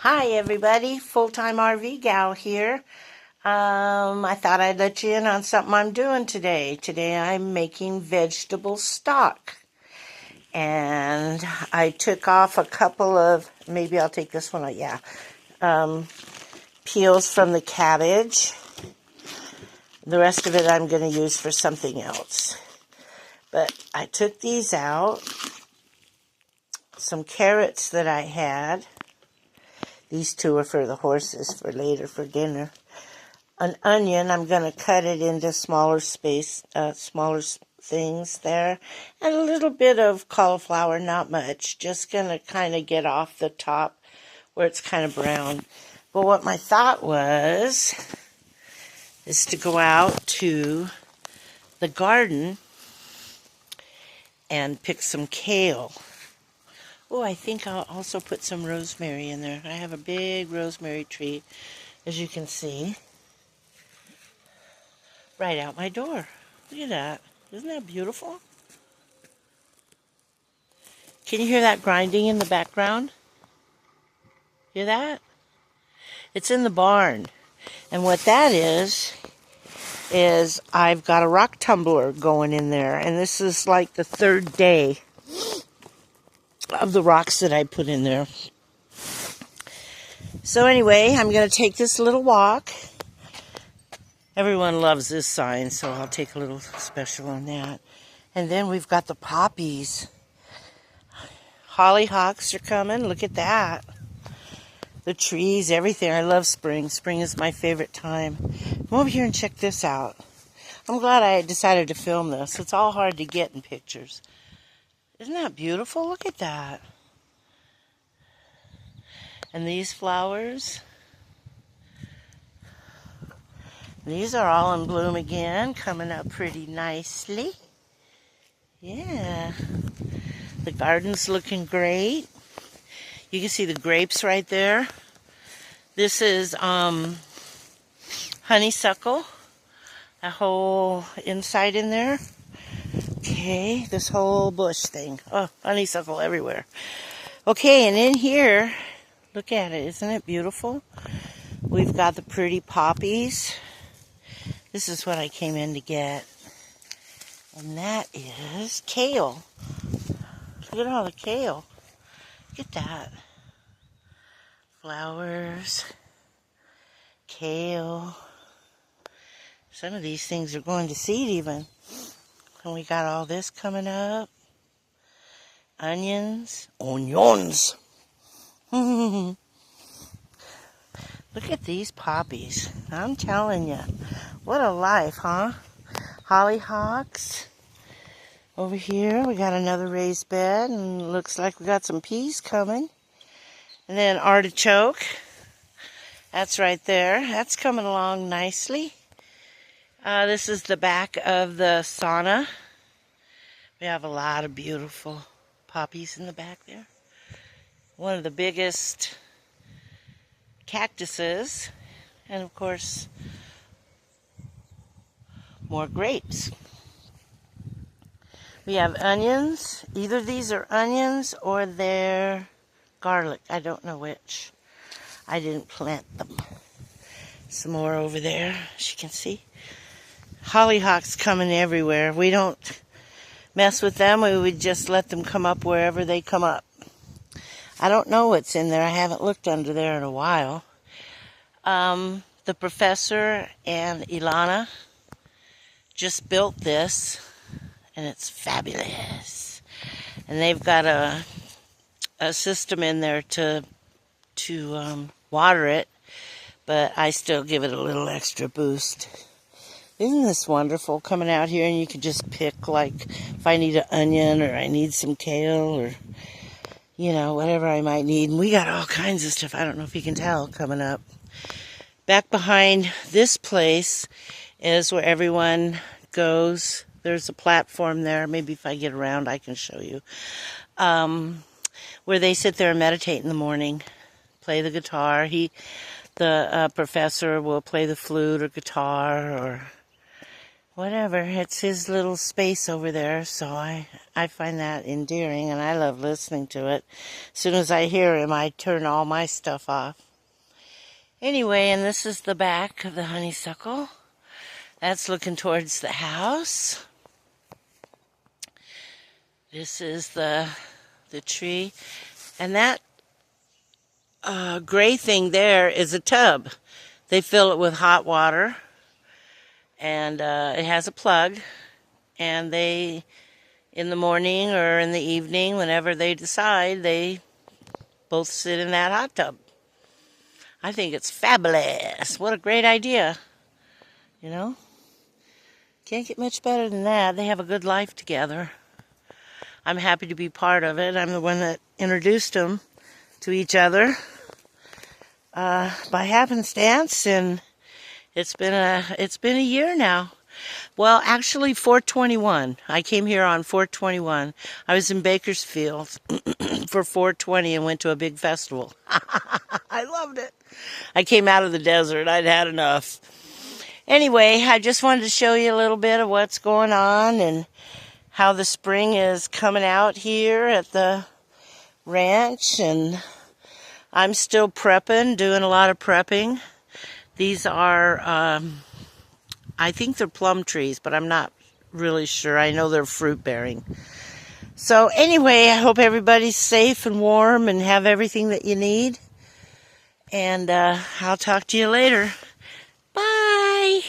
Hi everybody, Full-Time RV Gal here. I thought I'd let you in on something I'm doing today. Today I'm making vegetable stock. And I took off a couple of, maybe I'll take this one out, yeah. Peels from the cabbage. The rest of it I'm going to use for something else. But I took these out. Some carrots that I had. These two are for the horses for later for dinner. An onion, I'm going to cut it into smaller things there. And a little bit of cauliflower, not much. Just going to kind of get off the top where it's kind of brown. But what my thought was is to go out to the garden and pick some kale. Oh, I think I'll also put some rosemary in there. I have a big rosemary tree, as you can see, right out my door. Look at that. Isn't that beautiful? Can you hear that grinding in the background? Hear that? It's in the barn. And what that is I've got a rock tumbler going in there. And this is like the third day of the rocks that I put in there. So anyway, I'm going to take this little walk. Everyone loves this sign, so I'll take a little special on that. And then we've got the poppies. Hollyhocks are coming. Look at that. The trees, everything. I love spring. Spring is my favorite time. Come over here and check this out. I'm glad I decided to film this. It's all hard to get in pictures. Isn't that beautiful? Look at that. And these flowers. These are all in bloom again, coming up pretty nicely. Yeah. The garden's looking great. You can see the grapes right there. This is honeysuckle. That whole inside in there. Okay, this whole bush thing. Oh, honeysuckle everywhere. Okay, and in here, look at it. Isn't it beautiful? We've got the pretty poppies. This is what I came in to get. And that is kale. Look at all the kale. Look at that. Flowers. Kale. Some of these things are going to seed even. And we got all this coming up. Onions. Onions. Look at these poppies. I'm telling you. What a life, huh? Hollyhocks. Over here we got another raised bed. And looks like we got some peas coming. And then artichoke. That's right there. That's coming along nicely. This is the back of the sauna. We have a lot of beautiful poppies in the back there. One of the biggest cactuses. And of course, more grapes. We have onions. Either these are onions or they're garlic. I don't know which. I didn't plant them. Some more over there, as you can see. Hollyhocks coming everywhere. We don't mess with them. We would just let them come up wherever they come up. I don't know what's in there. I haven't looked under there in a while. The professor and Ilana just built this, and it's fabulous. And they've got a system in there to water it, but I still give it a little extra boost. Isn't this wonderful, coming out here and you can just pick, like, if I need an onion or I need some kale or, you know, whatever I might need. And we got all kinds of stuff, I don't know if you can tell, coming up. Back behind this place is where everyone goes. There's a platform there. Maybe if I get around I can show you. Where they sit there and meditate in the morning, play the guitar. The professor will play the flute or guitar or whatever. It's his little space over there, so I find that endearing, and I love listening to it. As soon as I hear him, I turn all my stuff off. Anyway, and this is the back of the honeysuckle. That's looking towards the house. This is the tree. And that gray thing there is a tub. They fill it with hot water. And it has a plug. And they, in the morning or in the evening, whenever they decide, they both sit in that hot tub. I think it's fabulous. What a great idea. You know? Can't get much better than that. They have a good life together. I'm happy to be part of it. I'm the one that introduced them to each other by happenstance, and it's been a year now. Well, actually 421. I came here on 421. I was in Bakersfield for 420 and went to a big festival. I loved it. I came out of the desert. I'd had enough. Anyway, I just wanted to show you a little bit of what's going on and how the spring is coming out here at the ranch, and I'm still prepping, doing a lot of prepping. These are, I think they're plum trees, but I'm not really sure. I know they're fruit bearing. So anyway, I hope everybody's safe and warm and have everything that you need. And I'll talk to you later. Bye.